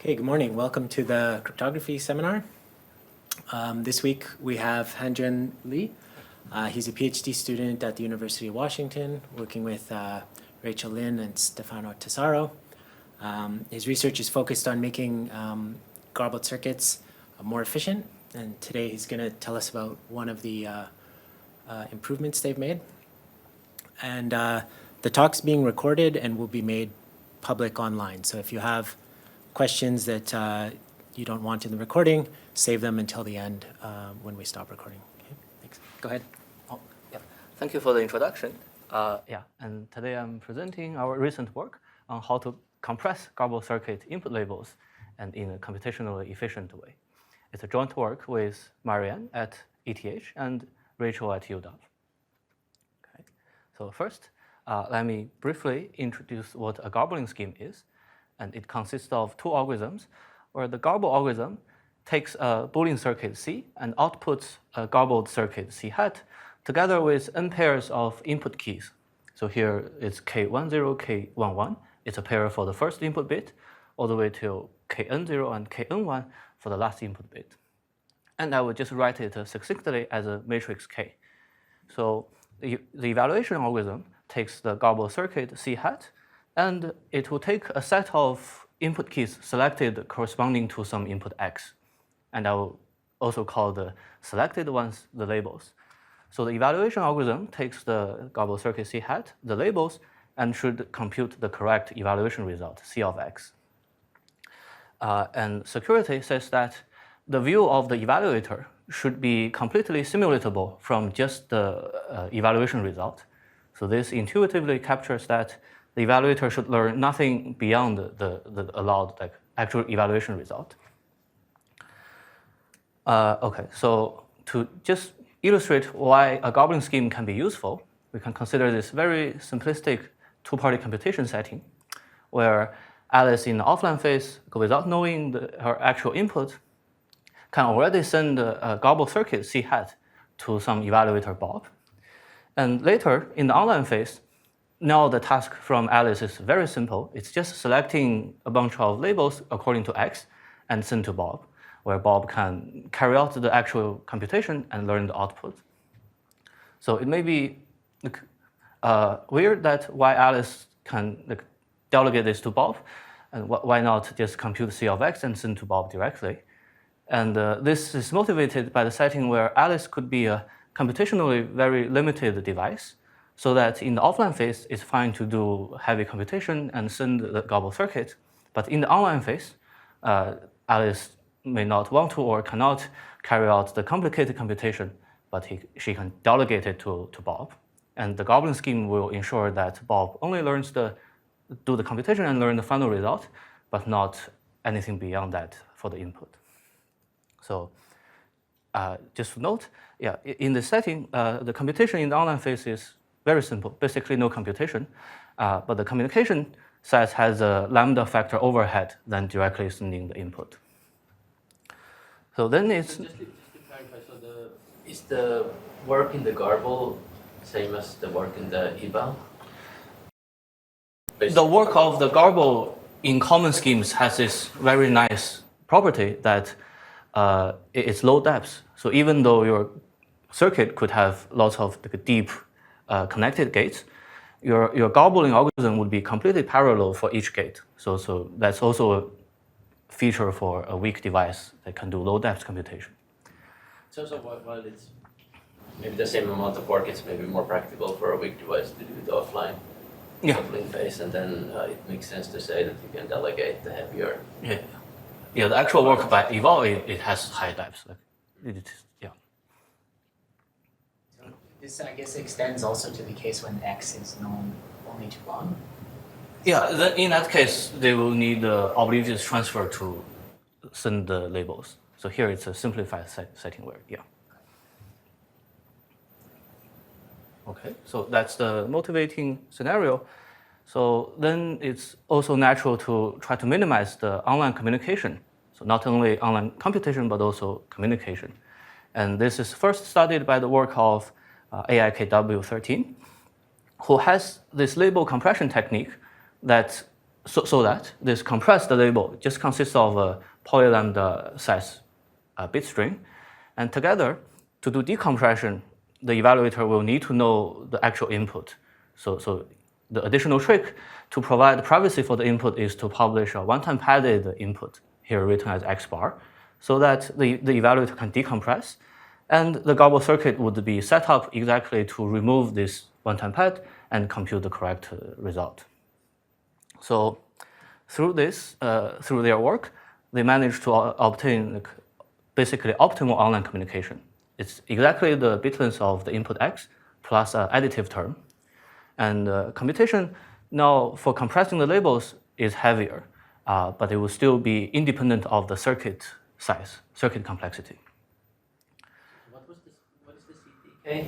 Okay, good morning. Welcome to the cryptography seminar. This week we have Hanjun Lee. He's a PhD student at the University of Washington, working with Rachel Lin and Stefano Tesaro. His research is focused on making garbled circuits more efficient, and today he's going to tell us about one of the improvements they've made. And the talk's being recorded and will be made public online. So if you have questions that you don't want in the recording, save them until the end when we stop recording. Okay, thanks. Go ahead. Oh, yeah. Thank you for the introduction. And today I'm presenting our recent work on how to compress garbled circuit input labels and in a computationally efficient way. It's a joint work with Marianne at ETH and Rachel at UW. Okay. So first, let me briefly introduce what a garbling scheme is. And it consists of two algorithms, where the garbled algorithm takes a Boolean circuit C and outputs a garbled circuit C hat together with n pairs of input keys. So here it's K10, K11. It's a pair for the first input bit, all the way to Kn0 and Kn1 for the last input bit. And I will just write it succinctly as a matrix K. So the evaluation algorithm takes the garbled circuit C hat, and it will take a set of input keys selected corresponding to some input X. And I will also call the selected ones the labels. So the evaluation algorithm takes the garbled circuit C hat, the labels, and should compute the correct evaluation result, C of X. And security says that the view of the evaluator should be completely simulatable from just the evaluation result. So this intuitively captures that the evaluator should learn nothing beyond the allowed actual evaluation result. Okay, so to just illustrate why a garbling scheme can be useful, we can consider this very simplistic two-party computation setting, where Alice in the offline phase, without knowing her actual input, can already send a garbled circuit C hat to some evaluator Bob. And later, in the online phase, now the task from Alice is very simple. It's just selecting a bunch of labels according to X and send to Bob, where Bob can carry out the actual computation and learn the output. So it may be weird that why Alice can delegate this to Bob, and why not just compute C of X and send to Bob directly. And this is motivated by the setting where Alice could be a computationally very limited device, so that in the offline phase, it's fine to do heavy computation and send the garbled circuit. But in the online phase, Alice may not want to or cannot carry out the complicated computation, but she can delegate it to Bob. And the garbling scheme will ensure that Bob only learns do the computation and learn the final result, but not anything beyond that for the input. So just to note, yeah, in this setting, the computation in the online phase is very simple, basically no computation, but the communication set has a lambda factor overhead than directly sending the input. So then it's... Just to clarify, so is the work in the garble same as the work in the eval? The work of the garble in common schemes has this very nice property that it's low depth. So even though your circuit could have lots of deep connected gates, your garbling algorithm would be completely parallel for each gate. So that's also a feature for a weak device that can do low depth computation. So while it's maybe the same amount of work, it's maybe more practical for a weak device to do the offline garbling phase, and then it makes sense to say that you can delegate the heavier. Yeah. The actual work by eval, it has high depth. This, I guess, extends also to the case when X is known only to one. Yeah, then in that case, they will need the oblivious transfer to send the labels. So here it's a simplified setting where, Okay, so that's the motivating scenario. So then it's also natural to try to minimize the online communication. So not only online computation, but also communication. And this is first studied by the work of AIKW13, who has this label compression technique that so that this compressed label just consists of a polylambda size bit string, and together to do decompression, the evaluator will need to know the actual input. So the additional trick to provide privacy for the input is to publish a one-time padded input, here written as X bar, so that the evaluator can decompress, and the garbled circuit would be set up exactly to remove this one-time pad and compute the correct result. So through this, through their work, they managed to obtain basically optimal online communication. It's exactly the bit length of the input X plus an additive term. And computation now for compressing the labels is heavier, but it will still be independent of the circuit size, circuit complexity. What is the CTK?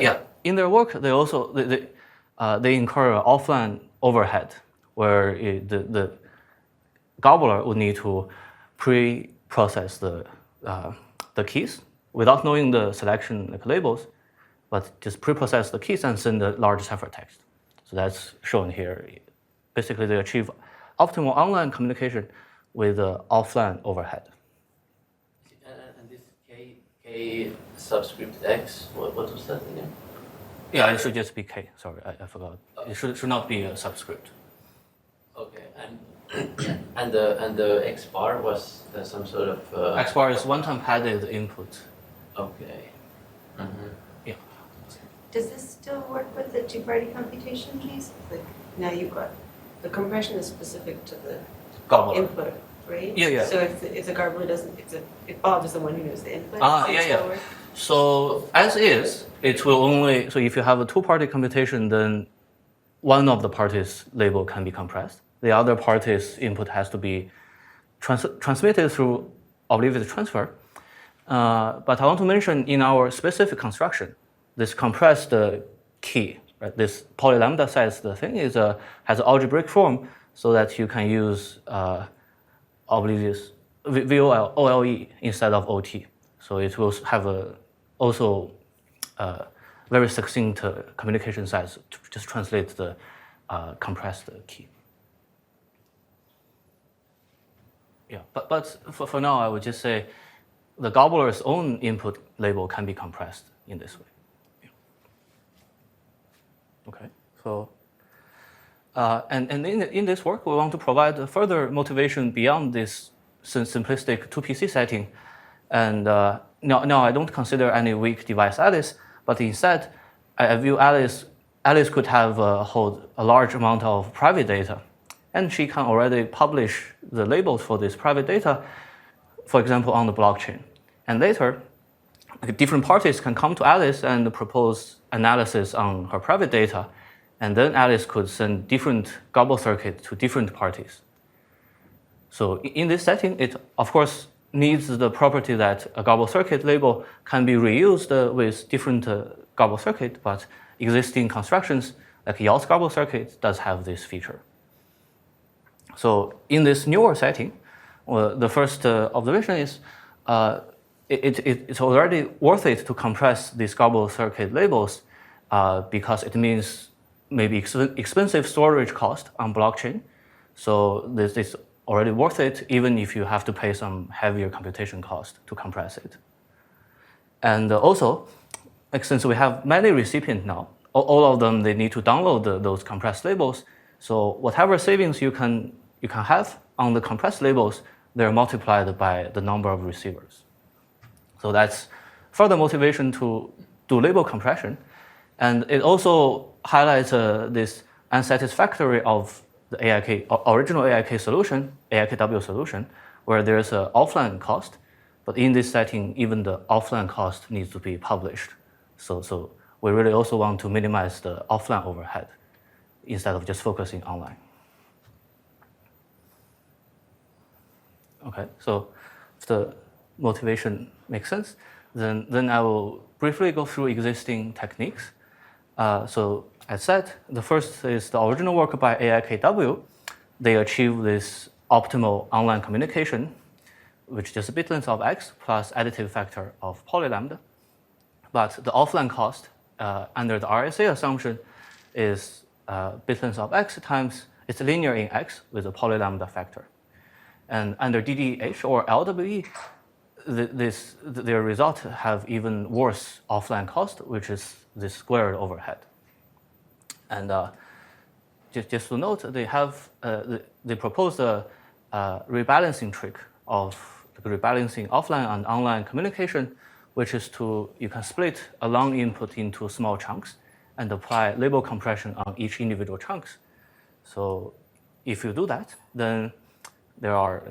Yeah, in their work, they also they incur offline overhead, where the gobbler would need to pre-process the keys without knowing the selection labels, but just pre-process the keys and send a large ciphertext. So that's shown here. Basically, they achieve optimal online communication with offline overhead. And this K subscript X, what was that again? Yeah, it should just be K. Sorry, I forgot. It should not be a subscript. Okay, and the X bar was some sort of X bar is one-time padded input. Okay. Mm-hmm. Yeah. Does this still work with the two-party computation case? Like now you've got the compression is specific to the Gobbler. input, right? Yeah. So if the garbler doesn't, if Bob is the one who knows the input. Ah, does it yeah. still work? So as is, it will only, so if you have a two-party computation, then one of the parties' label can be compressed. The other party's input has to be transmitted through oblivious transfer. But I want to mention in our specific construction, this compressed key, right? This polylambda size thing has an algebraic form, so that you can use oblivious VOLE instead of OT. So it will have also very succinct communication size to just translate the compressed key. Yeah, but for now, I would just say the gobbler's own input label can be compressed in this way. Yeah. Okay, so and in this work, we want to provide further motivation beyond this simplistic 2PC setting. And now I don't consider any weak device Alice, but instead, I view Alice could have hold a large amount of private data, and she can already publish the labels for this private data, for example, on the blockchain. And later, different parties can come to Alice and propose analysis on her private data, and then Alice could send different gobble circuits to different parties. So in this setting, it of course needs the property that a gobble circuit label can be reused with different gobble circuit, but existing constructions like Yalt's gobble circuit does have this feature. So in this newer setting, the first observation is it's already worth it to compress these gobble circuit labels because it means maybe expensive storage cost on blockchain. So this is already worth it, even if you have to pay some heavier computation cost to compress it. And also, since we have many recipients now, all of them, they need to download those compressed labels. So whatever savings you can have on the compressed labels, they're multiplied by the number of receivers. So that's further motivation to do label compression. And it also highlights this unsatisfactory of the original AIK solution, AIKW solution, where there's an offline cost. But in this setting, even the offline cost needs to be published. So we really also want to minimize the offline overhead instead of just focusing online. Okay, so if the motivation makes sense, then I will briefly go through existing techniques. So as said, the first is the original work by AIKW. They achieve this optimal online communication, which is just a bit length of X plus additive factor of polylambda. But the offline cost under the RSA assumption is bit length of X times it's linear in X with a polylambda factor. And under DDH or LWE, their result have even worse offline cost, which is this squared overhead. And just to note, they proposed a rebalancing trick of rebalancing offline and online communication, which is you can split a long input into small chunks and apply label compression on each individual chunks. So if you do that, then there are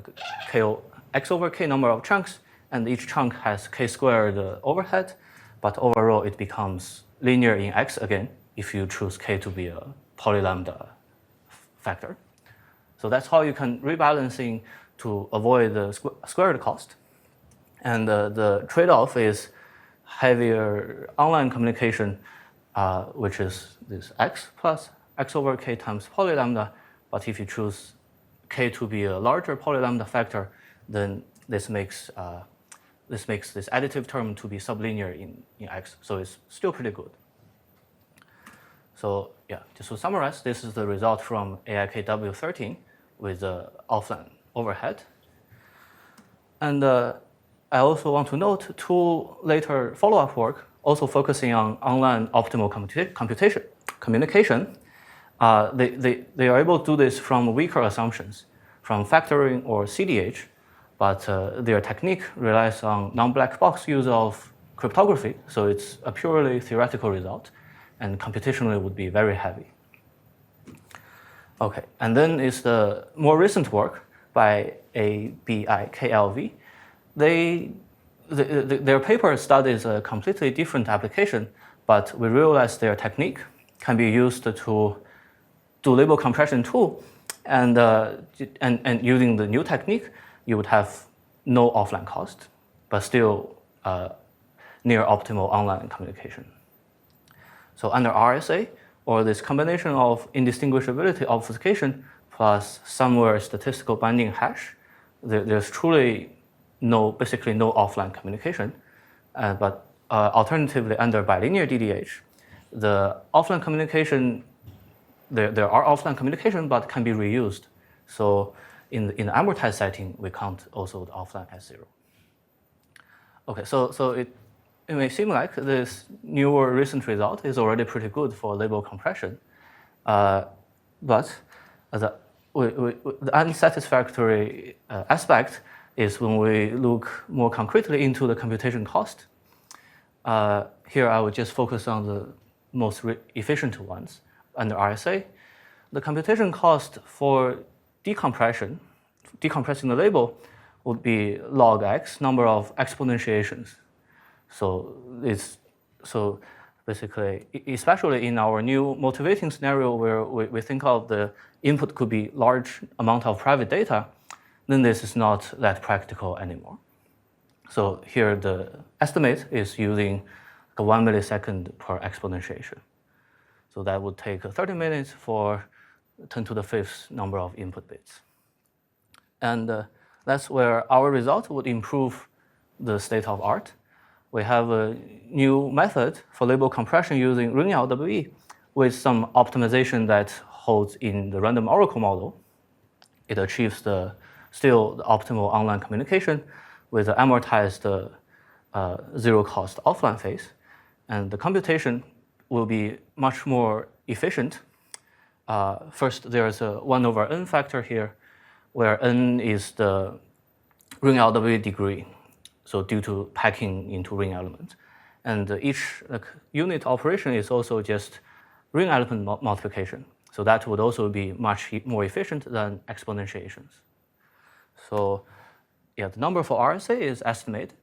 x over k number of chunks, and each chunk has k squared overhead, but overall it becomes linear in X again if you choose k to be a polylambda factor. So that's how you can rebalancing to avoid the squared cost. And the trade-off is heavier online communication, which is this X plus x over k times polylambda. But if you choose k to be a larger polylambda factor, then this makes this additive term to be sublinear in X. So it's still pretty good. So yeah, just to summarize, this is the result from AIKW13 with the offline overhead. And I also want to note two later follow-up work also focusing on online optimal communication. They are able to do this from weaker assumptions, from factoring or CDH, but their technique relies on non-black box use of cryptography, so it's a purely theoretical result, and computationally would be very heavy. Okay, and then is the more recent work by ABIKLV. Their paper studies a completely different application, but we realized their technique can be used to do label compression too, and using the new technique, you would have no offline cost, but still near optimal online communication. So under RSA, or this combination of indistinguishability obfuscation plus somewhere statistical binding hash, there's truly basically no offline communication. But alternatively, under bilinear DDH, the offline communication, there are offline communication, but can be reused. So in the amortized setting, we count also the offline as 0. Okay, so it may seem like this newer recent result is already pretty good for label compression, but the unsatisfactory aspect is when we look more concretely into the computation cost. Here I would just focus on the most efficient ones under RSA. The computation cost for decompressing the label would be log x number of exponentiations. So basically, especially in our new motivating scenario where we think of the input could be large amount of private data, then this is not that practical anymore. So here the estimate is using 1 millisecond per exponentiation. So that would take 30 minutes for 10 to the 5th number of input bits. And that's where our result would improve the state of art. We have a new method for label compression using Ring-LWE with some optimization that holds in the random oracle model. It achieves still the optimal online communication with the amortized zero-cost offline phase. And the computation will be much more efficient. First, there's a 1 over n factor here, where n is the Ring-LWE degree, so due to packing into ring element. And each unit operation is also just ring element multiplication. So that would also be much more efficient than exponentiations. So yeah, the number for RSA is estimated.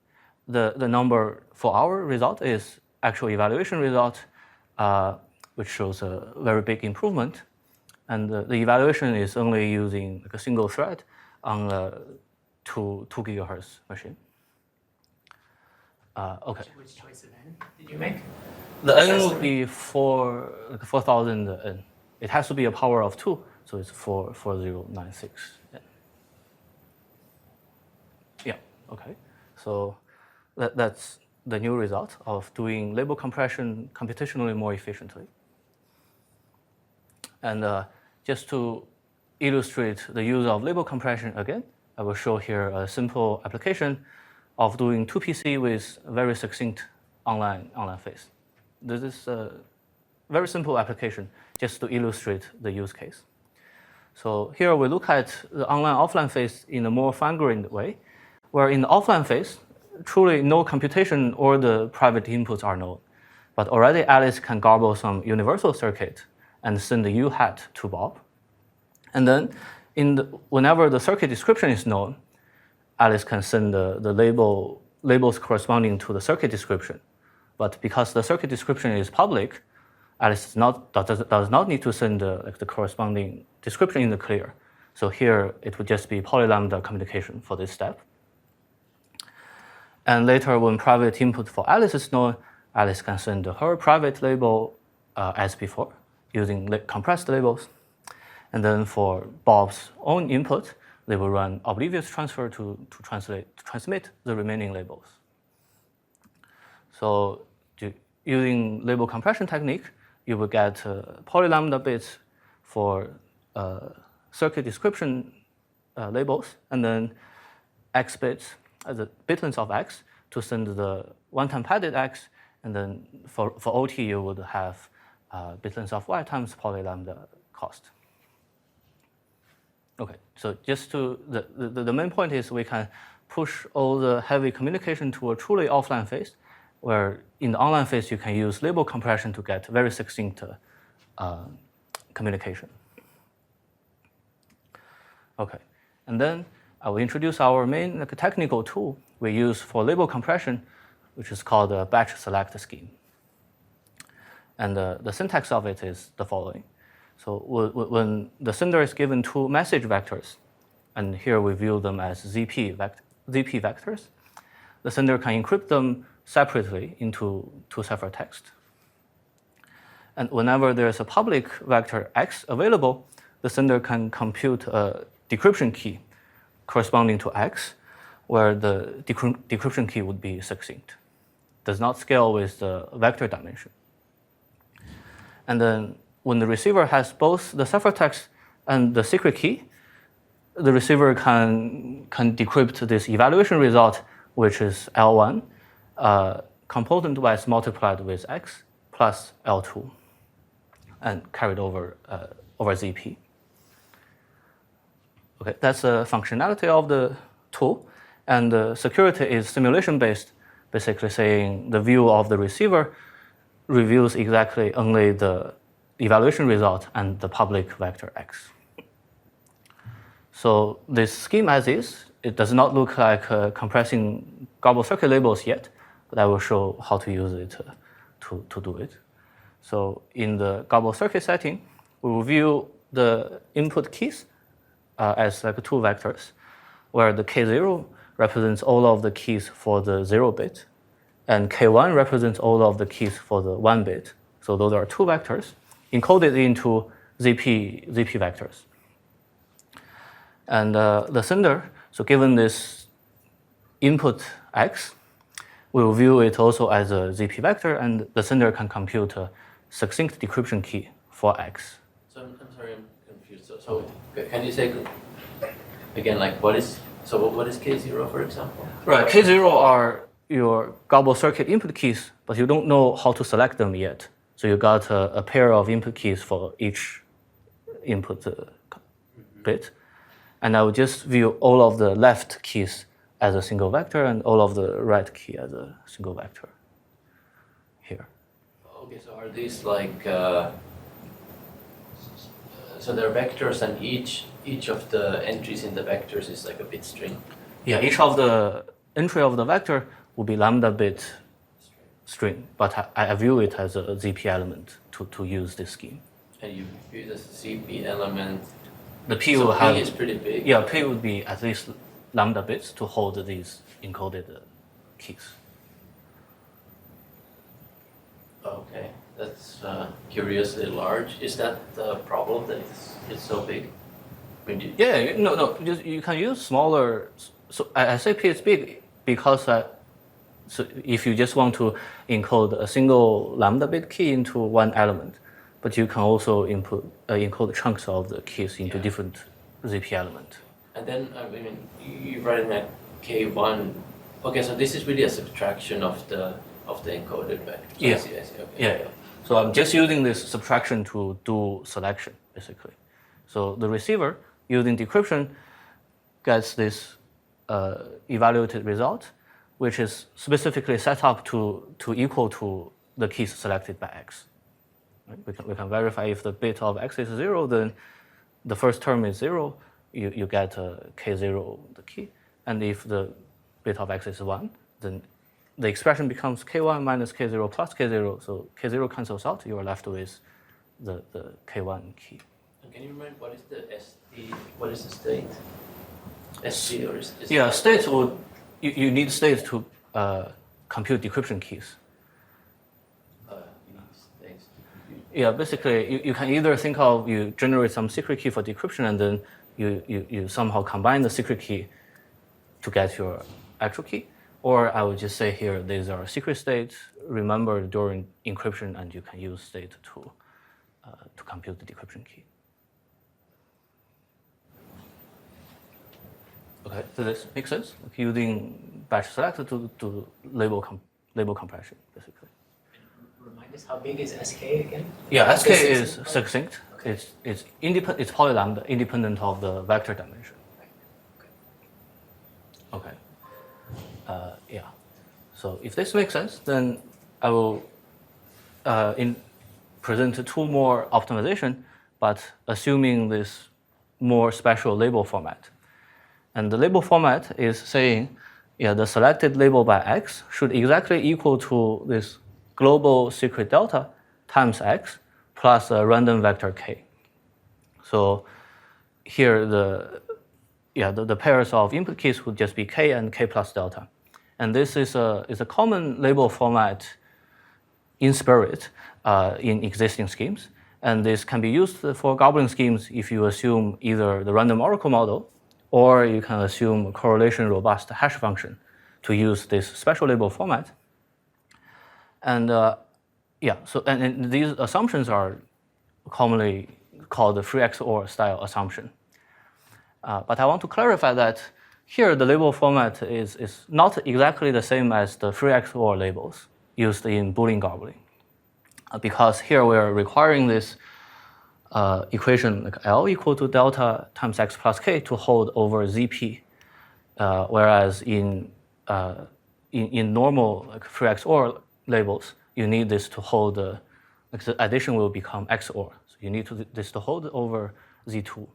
The number for our result is actual evaluation result, which shows a very big improvement. And the evaluation is only using a single thread on a 2 gigahertz machine. Okay. Which choice of n did you make? The n would be 4,000 n. It has to be a power of 2, so it's 4096 n. Yeah, okay. So that's the new result of doing label compression computationally more efficiently. And just to illustrate the use of label compression again, I will show here a simple application of doing 2PC with very succinct online phase. This is a very simple application just to illustrate the use case. So here we look at the online-offline phase in a more fine-grained way, where in the offline phase, truly no computation or the private inputs are known. But already Alice can garble some universal circuit and send the U hat to Bob. And then whenever the circuit description is known, Alice can send the labels corresponding to the circuit description. But because the circuit description is public, Alice does not need to send the corresponding description in the clear. So here it would just be polylambda communication for this step. And later, when private input for Alice is known, Alice can send her private label as before, using compressed labels. And then for Bob's own input, they will run oblivious transfer to transmit the remaining labels. So using label compression technique, you will get polylambda bits for circuit description labels, and then X bits, the bit length of X, to send the one-time padded X, and then for OT, you would have bit length of Y times polylambda cost. Okay, so just to, the main point is we can push all the heavy communication to a truly offline phase, where in the online phase you can use label compression to get very succinct communication. Okay, and then I will introduce our main technical tool we use for label compression, which is called the batch select scheme. And the syntax of it is the following. So when the sender is given two message vectors, and here we view them as ZP vectors, the sender can encrypt them separately into two ciphertext. And whenever there's a public vector X available, the sender can compute a decryption key corresponding to X, where the decryption key would be succinct. Does not scale with the vector dimension. And then when the receiver has both the ciphertext and the secret key, the receiver can decrypt this evaluation result, which is L1, component-wise multiplied with X plus L2, and carried over ZP. Okay, that's the functionality of the tool, and the security is simulation-based, basically saying the view of the receiver reveals exactly only the evaluation result and the public vector X. So this scheme as is, it does not look like compressing garbled circuit labels yet, but I will show how to use it to do it. So in the garbled circuit setting, we will view the input keys as like two vectors, where the K0 represents all of the keys for the 0 bit, and K1 represents all of the keys for the 1 bit. So those are two vectors encoded into ZP vectors. And the sender, so given this input X, we will view it also as a ZP vector, and the sender can compute a succinct decryption key for X. So I'm sorry, I'm confused. So can you say again, like what is K0, for example? Right, K0 are your garbled circuit input keys, but you don't know how to select them yet. So you got a pair of input keys for each input bit. And I will just view all of the left keys as a single vector and all of the right key as a single vector here. Okay, so are these like, so they're vectors, and each of the entries in the vectors is like a bit string? Yeah, each of the entry of the vector will be lambda bit string, but I view it as a ZP element to use this scheme. And you view this ZP element. The P So will have, P is pretty big. yeah, P would be at least lambda bits to hold these encoded keys. Okay, that's curiously large. Is that the problem that it's so big? I mean, Yeah, no, you can use smaller. So I say P is big because so if you just want to encode a single lambda bit key into one element, but you can also encode chunks of the keys into different ZP element. And then, I mean, you write in that K1. Okay, so this is really a subtraction of the encoded vector. Yeah. I see, okay. Yeah. So I'm just using this subtraction to do selection, basically. So the receiver, using decryption, gets this evaluated result, which is specifically set up to equal to the keys selected by X. Right? We can verify if the bit of X is 0, then the first term is 0, you get K0, the key. And if the bit of X is 1, then the expression becomes K1 minus K0 plus K0. So K0 cancels out, you are left with the K1 key. And can you remind what is the ST? What is the state? ST or is Yeah, state would you need state to compute decryption keys. You need states to compute. Yeah, basically you can either think of you generate some secret key for decryption and then you somehow combine the secret key to get your actual key. Or I would just say here, these are secret states remembered during encryption, and you can use state to compute the decryption key. Okay, does this make sense? Like using batch selector to label compression, basically. Remind us, how big is SK again? Yeah, SK is succinct. Okay. It's independent. It's polylambda, independent of the vector dimension. Okay. Yeah. So if this makes sense, then I will present two more optimization, but assuming this more special label format. And the label format is saying, the selected label by X should exactly equal to this global secret delta times X plus a random vector K. So here the pairs of input keys would just be K and K plus delta. And this is a common label format in spirit in existing schemes. And this can be used for garbling schemes if you assume either the random oracle model, or you can assume a correlation robust hash function to use this special label format. And and these assumptions are commonly called the free XOR style assumption. But I want to clarify that here the label format is not exactly the same as the free XOR labels used in Boolean garbling. Because here we are requiring this equation like L equal to delta times X plus K to hold over ZP, whereas in normal like free XOR labels, you need this to hold the addition will become XOR. So you need this to hold over Z2.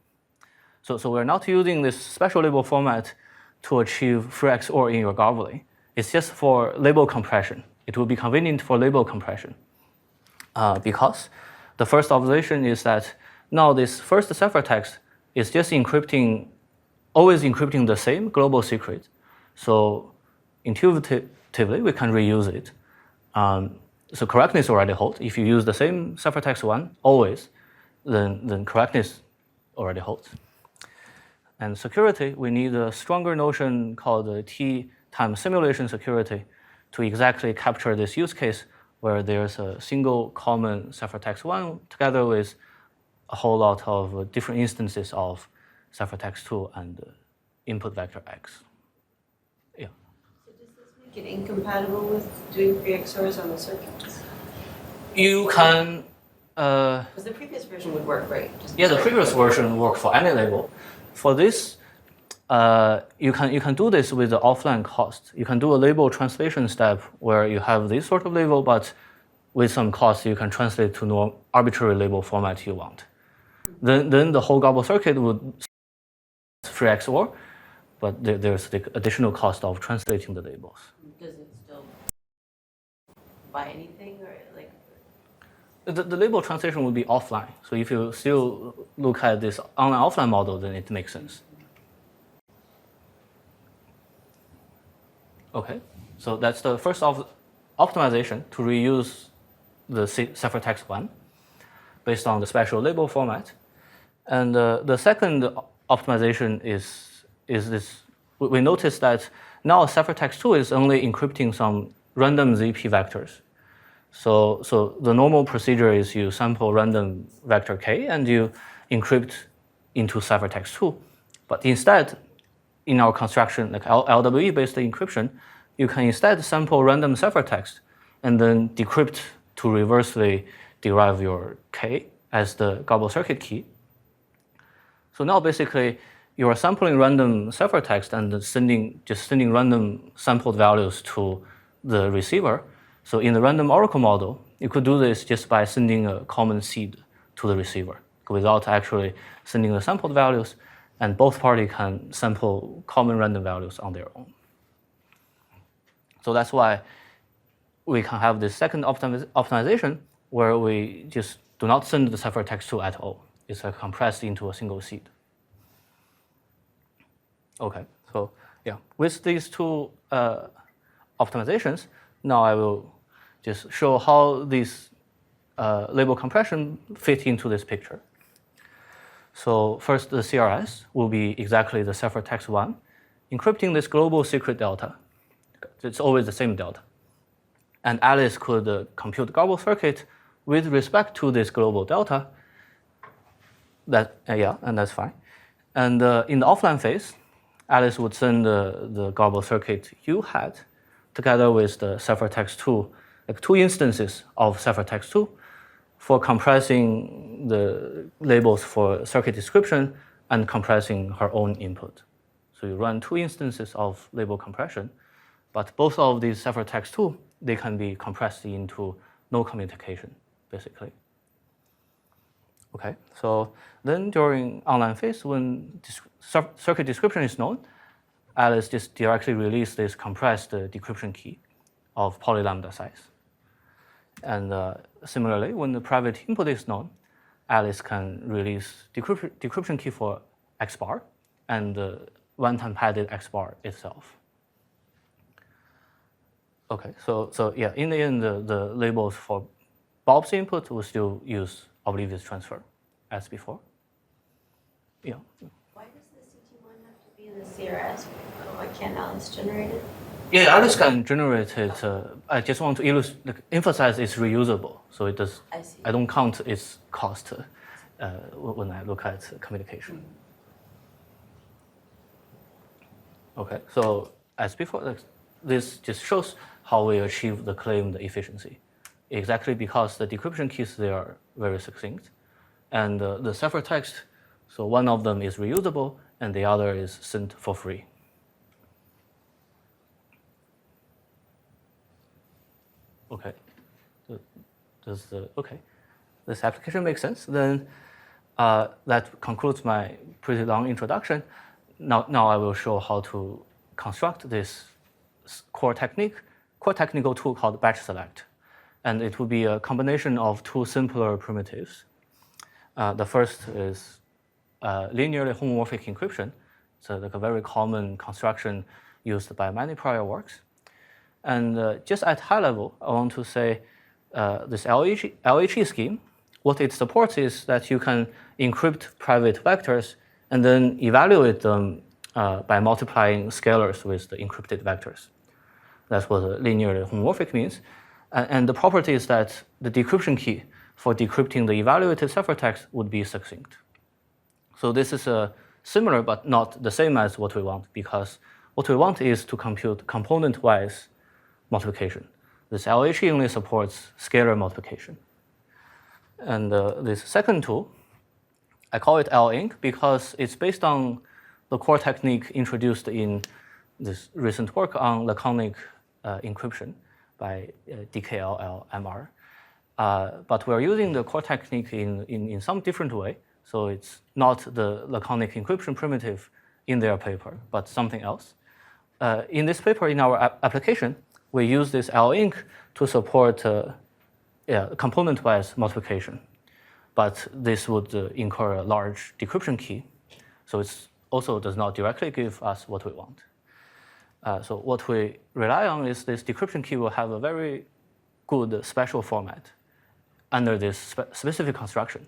So we're not using this special label format to achieve free XOR in your garbling. It's just for label compression. It will be convenient for label compression. Because the first observation is that now this first ciphertext is just always encrypting the same global secret. So intuitively, we can reuse it. So correctness already holds. If you use the same ciphertext 1 always, then correctness already holds. And security, we need a stronger notion called the T times simulation security to exactly capture this use case where there's a single common ciphertext 1 together with a whole lot of different instances of ciphertext 2 and input vector X. Yeah. So does this make it incompatible with doing free XORs on the circuits? You can. Because the previous version would work, right? The previous version worked for any label. For this, you can do this with the offline cost. You can do a label translation step where you have this sort of label, but with some cost, you can translate to no arbitrary label format you want. Then the whole garble circuit would free XOR, but there's the additional cost of translating the labels. Does it still buy anything or like? The label translation would be offline. So if you still look at this online-offline model, then it makes sense. Okay, so that's the first optimization to reuse the ciphertext 1 based on the special label format. And the second optimization is this. We noticed that now ciphertext 2 is only encrypting some random ZP vectors. So the normal procedure is you sample random vector k and you encrypt into ciphertext 2. But instead, in our construction, like LWE-based encryption, you can instead sample random ciphertext and then decrypt to reversely derive your k as the garbled circuit key. So now basically you are sampling random ciphertext and just sending random sampled values to the receiver. So in the random oracle model, you could do this just by sending a common seed to the receiver without actually sending the sampled values, and both parties can sample common random values on their own. So that's why we can have this second optimization where we just do not send the ciphertext 2 at all. It's compressed into a single seed. Okay, so yeah, with these two optimizations, now I will just show how these label compression fit into this picture. So first, the CRS will be exactly the ciphertext 1, encrypting this global secret delta. It's always the same delta. And Alice could compute the garbled circuit with respect to this global delta. Yeah, and that's fine. And in the offline phase, Alice would send the garbled circuit U hat together with the ciphertext 2, like 2 instances of ciphertext 2 for compressing the labels for circuit description and compressing her own input. So you run 2 instances of label compression, but both of these ciphertext 2, they can be compressed into no communication, basically. Okay, so then during online phase, when circuit description is known, Alice just directly releases this compressed decryption key of polylambda size. And similarly, when the private input is known, Alice can release decryption key for X bar and the one-time padded X bar itself. Okay, so yeah, in the end, the labels for Bob's input will still use oblivious transfer as before. Yeah. Why does the CT1 have to be in the CRS? Why can't Alice generate it? Yeah, Alice can generate it. I just want to emphasize it's reusable, so it does. I see. I don't count its cost when I look at communication. Okay, so as before, this just shows how we achieve the claimed efficiency. Exactly because the decryption keys, they are very succinct. And the ciphertext, so one of them is reusable and the other is sent for free. Okay, okay, this application makes sense. Then that concludes my pretty long introduction. Now I will show how to construct this core technical tool called batch select. And it will be a combination of 2 simpler primitives. The first is linearly homomorphic encryption. So like a very common construction used by many prior works. And just at high level, I want to say this LHE scheme, what it supports is that you can encrypt private vectors and then evaluate them by multiplying scalars with the encrypted vectors. That's what linearly homomorphic means. And the property is that the decryption key for decrypting the evaluated ciphertext would be succinct. So this is similar but not the same as what we want, because what we want is to compute component-wise multiplication. This LHE only supports scalar multiplication. And this second tool, I call it L-Inc because it's based on the core technique introduced in this recent work on laconic encryption by DKLL-MR. But we're using the core technique in some different way. So it's not the laconic encryption primitive in their paper, but something else. In this paper, in our application, we use this L-Inc to support component-wise multiplication. But this would incur a large decryption key. So it also does not directly give us what we want. So what we rely on is this decryption key will have a very good special format under this specific construction,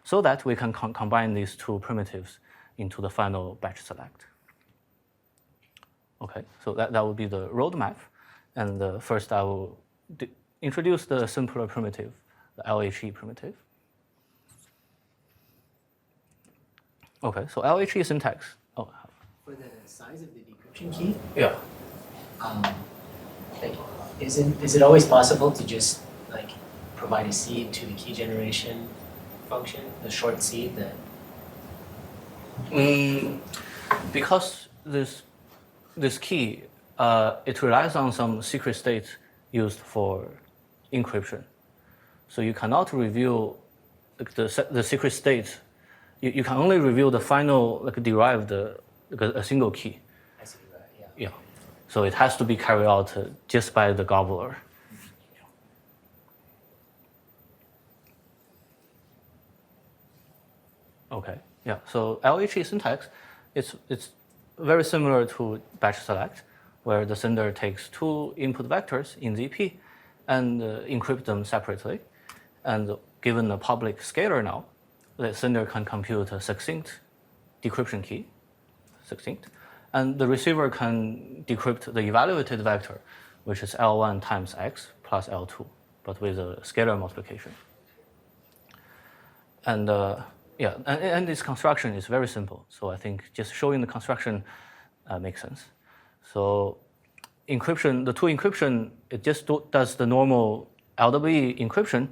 so that we can combine these 2 primitives into the final batch select. Okay, so that would be the roadmap. And first I will introduce the simpler primitive, the LHE primitive. Okay, so LHE syntax. Oh, For the size of the decryption key, yeah. like, is it always possible to just like provide a seed to the key generation function, the short seed that? Because this key, it relies on some secret state used for encryption. So you cannot reveal the secret state. You can only reveal the final derived a single key. I see, right? Yeah. Yeah. So it has to be carried out just by the garbler. Okay. Yeah. So LHE syntax, it's very similar to batch select, where the sender takes two input vectors in ZP and encrypt them separately. And given a public scalar now, the sender can compute a succinct decryption key, succinct, and the receiver can decrypt the evaluated vector, which is L1 times X plus L2, but with a scalar multiplication. And yeah, and this construction is very simple. So I think just showing the construction makes sense. So encryption, the two encryption, it just does the normal LWE encryption,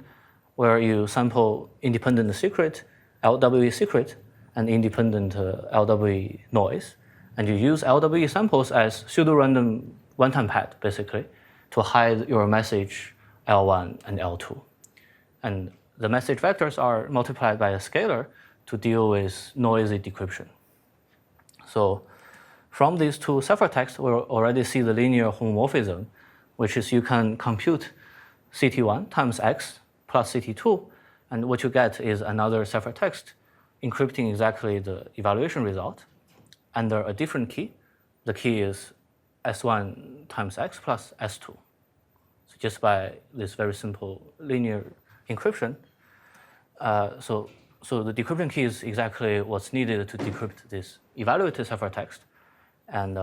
where you sample independent secret, LWE secret, and independent LWE noise. And you use LWE samples as pseudo-random one-time pad, basically, to hide your message L1 and L2. And the message vectors are multiplied by a scalar to deal with noisy decryption. So from these two ciphertexts, we already see the linear homomorphism, which is you can compute CT1 times X plus CT2, and what you get is another ciphertext encrypting exactly the evaluation result under a different key. The key is S1 times X plus S2. So just by this very simple linear encryption, so the decryption key is exactly what's needed to decrypt this evaluated ciphertext. And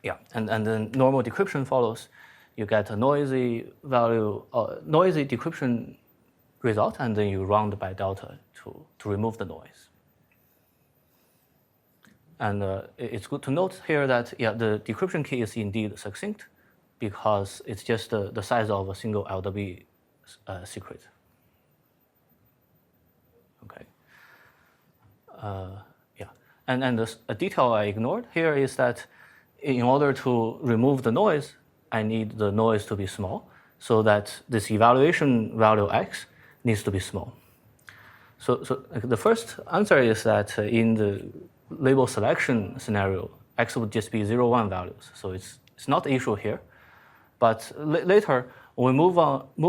yeah, and then normal decryption follows. You get a noisy value, noisy decryption result, and then you round by delta to remove the noise. And it's good to note here that yeah, the decryption key is indeed succinct because it's just the size of a single LWE secret. Okay. Yeah, and a detail I ignored here is that in order to remove the noise, I need the noise to be small, so that this evaluation value X needs to be small. So the first answer is that in the label selection scenario, X would just be 0, 1 values. So it's not the issue here. But later, when we move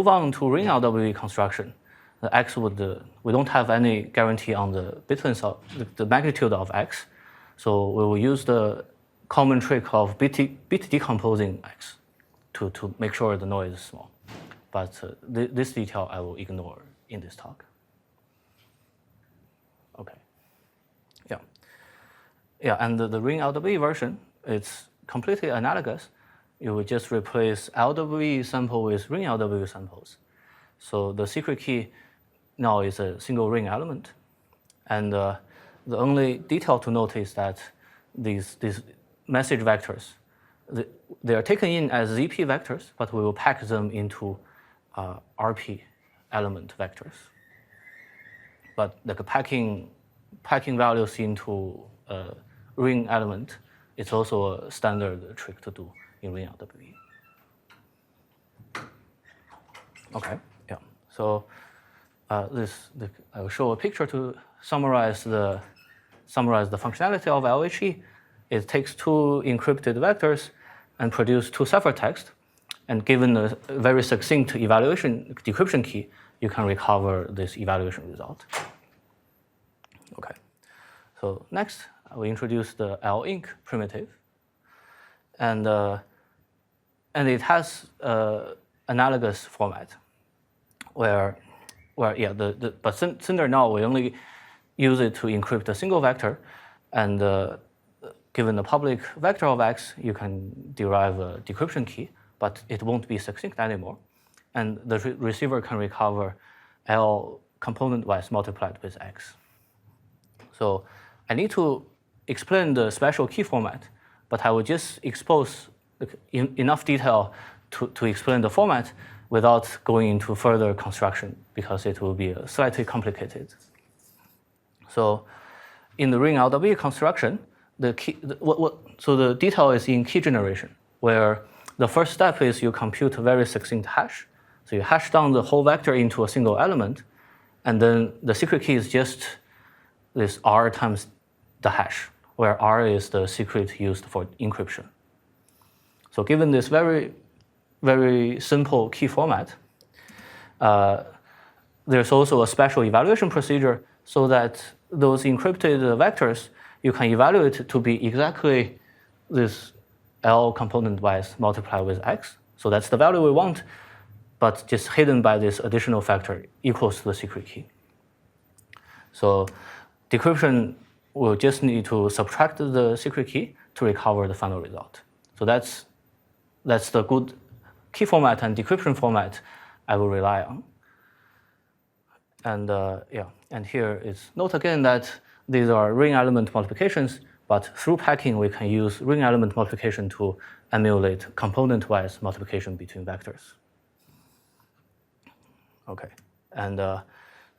on to Ring-LWE construction, the X would, we don't have any guarantee on the bitlength of the magnitude of X. So we will use the common trick of bit decomposing X to make sure the noise is small. But this detail I will ignore in this talk. Okay. Yeah. Yeah, and the Ring-LWE version, it's completely analogous. You will just replace LWE sample with Ring-LWE samples. So the secret key now is a single ring element. And the only detail to note is that these message vectors, they are taken in as ZP vectors, but we will pack them into RP element vectors. But like packing values into a ring element, it's also a standard trick to do in Ring-LWE. Okay, yeah. So I will show a picture to summarize the functionality of LHE. It takes two encrypted vectors and produce two ciphertext. And given a very succinct evaluation decryption key, you can recover this evaluation result. Okay. So next, I will introduce the L-Inc primitive. And it has analogous format where yeah, but sender now we only use it to encrypt a single vector, and given the public vector of X, you can derive a decryption key, but it won't be succinct anymore. and the receiver can recover L component-wise multiplied with X. So I need to explain the special key format, but I will just expose enough detail to explain the format without going into further construction, because it will be slightly complicated. So in the Ring-LWE construction, so the detail is in key generation, where the first step is you compute a very succinct hash. So you hash down the whole vector into a single element, and then the secret key is just this R times the hash, where R is the secret used for encryption. So given this very, very simple key format, there's also a special evaluation procedure so that those encrypted vectors, you can evaluate to be exactly this L component-wise multiplied with X. So that's the value we want, but just hidden by this additional factor equals to the secret key. So decryption will just need to subtract the secret key to recover the final result. So that's the good key format and decryption format I will rely on. And and here is note again that these are ring element multiplications, but through packing we can use ring element multiplication to emulate component-wise multiplication between vectors. Okay, and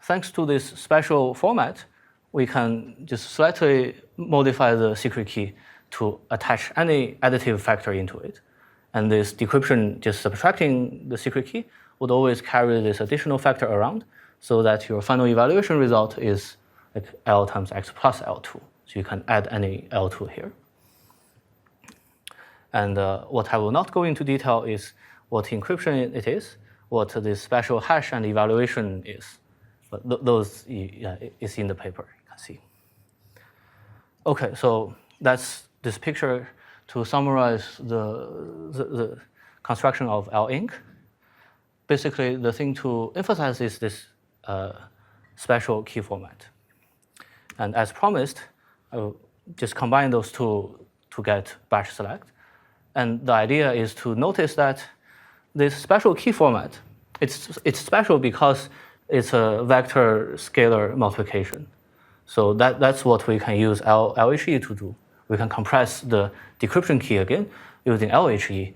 thanks to this special format, we can just slightly modify the secret key to attach any additive factor into it. And this decryption, just subtracting the secret key, would always carry this additional factor around, so that your final evaluation result is like L times X plus L2. So you can add any L2 here. And what I will not go into detail is what encryption it is, what this special hash and evaluation is. But those is in the paper, you can see. Okay, so that's this picture to summarize the construction of L-Inc. Basically, the thing to emphasize is this special key format. And as promised, I will just combine those two to get batch select. And the idea is to notice that this special key format, it's special because it's a vector scalar multiplication. So that's what we can use LHE to do. We can compress the decryption key again using LHE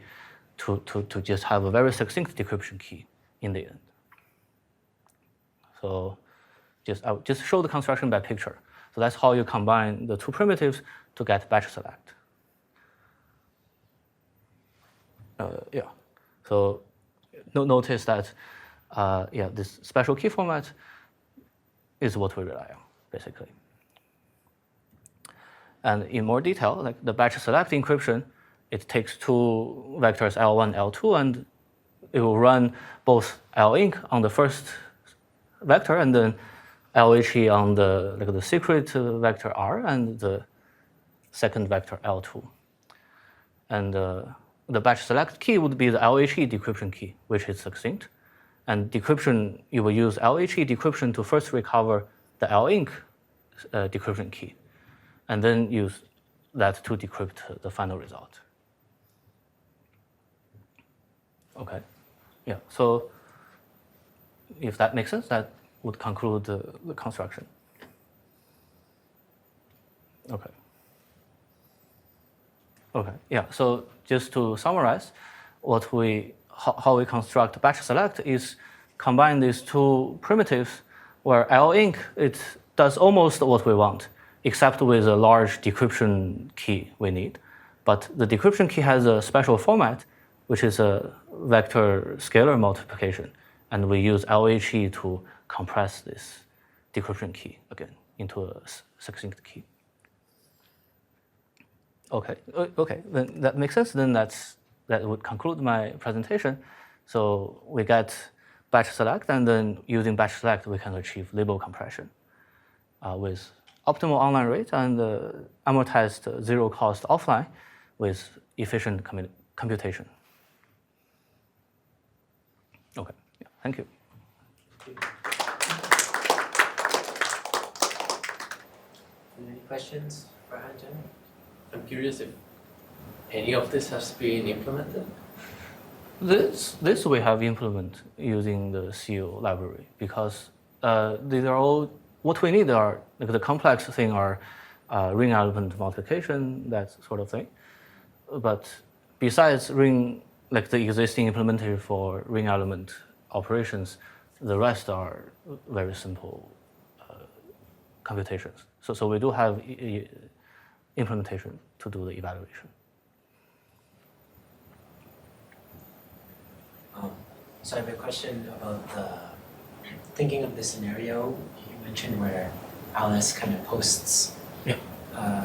to just have a very succinct decryption key in the end. So I'll just show the construction by picture. So that's how you combine the two primitives to get batch select. So notice that this special key format is what we rely on, basically. And in more detail, like the batch select encryption, it takes two vectors L1, L2, and it will run both L-Inc on the first vector and then LHE on the secret vector R and the second vector L2. And the batch select key would be the LHE decryption key, which is succinct. And decryption, you will use LHE decryption to first recover the L-Inc decryption key, and then use that to decrypt the final result. Okay, so if that makes sense, that would conclude the construction. Okay, so just to summarize, how we construct batch select is combine these two primitives where L-Inc, it does almost what we want, except with a large decryption key we need. But the decryption key has a special format, which is a vector scalar multiplication. And we use LHE to compress this decryption key again into a succinct key. Okay, then that makes sense. Then that would conclude my presentation. So we get batch select, and then using batch select, we can achieve label compression with optimal online rate and amortized zero cost offline with efficient computation. Okay, thank you. Any questions for Hanjun? I'm curious if any of this has been implemented. This we have implement using the CO library because these are all what we need are like the complex thing are ring element multiplication, that sort of thing. But besides ring, like the existing implementation for ring element operations, the rest are very simple computations. So we do have implementation to do the evaluation. So I have a question about thinking of the scenario you mentioned where Alice kind of posts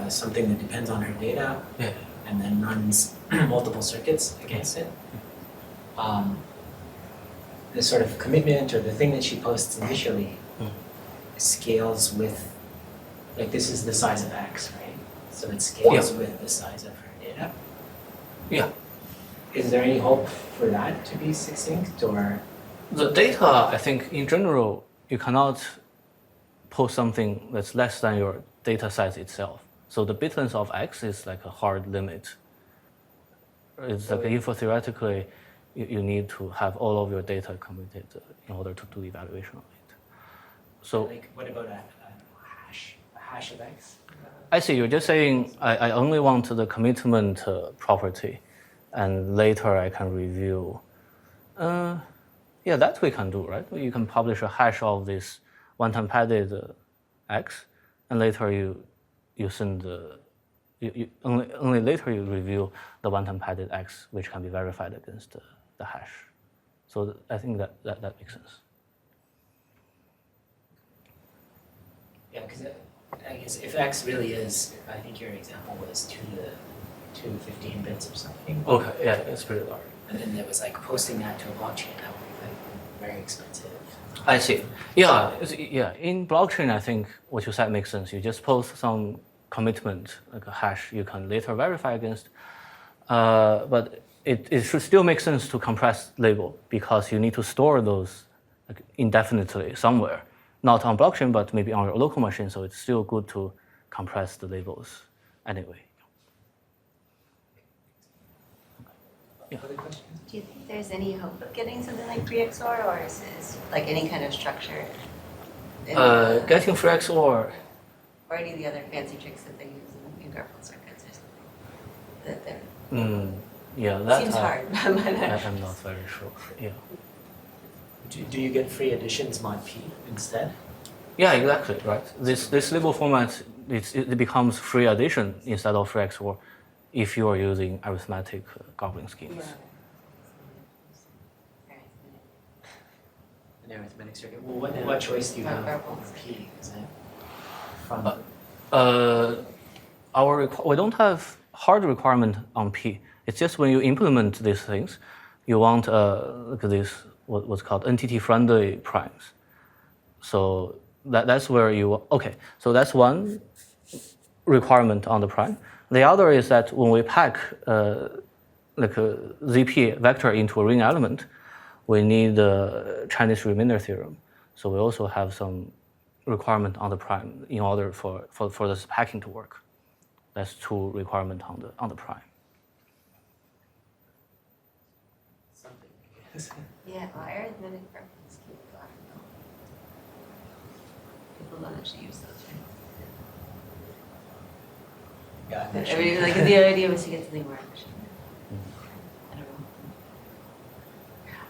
something that depends on her data and then runs multiple circuits against it. The sort of commitment or the thing that she posts initially scales with, like this is the size of X, right? So it scales with the size of her data. Yeah. Is there any hope for that to be succinct or? The data, I think in general, you cannot post something that's less than your data size itself. So the bit length of X is like a hard limit. It's like info theoretically, you need to have all of your data committed in order to do the evaluation of it. So, like, what about a hash of X? I see. You're just saying I only want the commitment property, and later I can review. Yeah, that we can do, right? You can publish a hash of this one-time padded X, and later you send only later you review the one-time padded X, which can be verified against the hash. So I think that makes sense. Yeah, because I guess if X really is, I think your example was 2 to 15 bits or something. Okay, yeah, it's pretty large. And then there was like posting that to a blockchain, that would be like very expensive. I see. Yeah, in blockchain, I think what you said makes sense. You just post some commitment, like a hash you can later verify against. But it should still make sense to compress label because you need to store those like, indefinitely somewhere. Not on blockchain, but maybe on your local machine. So it's still good to compress the labels anyway. Yeah. Other questions? Do you think there's any hope of getting something like free XOR, or is it like any kind of structure? Getting free XOR. Or any of the other fancy tricks that they use in Garbled circuits or something? That Yeah, that seems hard. I'm not very sure. Yeah. Do you get free additions mod P instead? Yeah, exactly, right. This label format, it becomes free addition instead of free XOR if you are using arithmetic garbling schemes. An arithmetic circuit. Well, what choice do you have on P? Is it from? We don't have hard requirement on P. It's just when you implement these things, you want like this what's called entity-friendly primes. So that's where you So that's one requirement on the prime. The other is that when we pack like a ZP vector into a ring element, we need the Chinese remainder theorem. So we also have some requirement on the prime in order for this packing to work. That's two requirements on the prime. Something, I guess. Yeah, well, arithmetic reference schemes, I don't know. People don't actually use those, right? Yeah, I'm But not sure. I mean, like the idea was to get something more efficient. I don't know.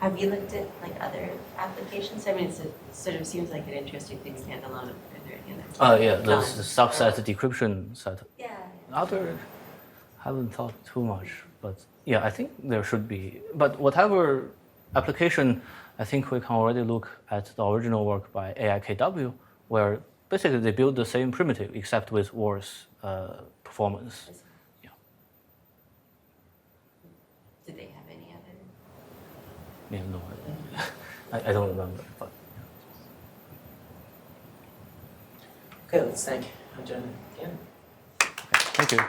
Have you looked at like other applications? I mean, it sort of seems like an interesting thing standalone. Are there any other? Yeah, the subset decryption set. Yeah. Other, haven't thought too much, but yeah, I think there should be. But whatever application, I think we can already look at the original work by AIKW, where basically they build the same primitive except with worse performance. Yeah. Did they have any other? Yeah, no, I don't remember, but. Okay, let's thank Hanjun again. Thank you.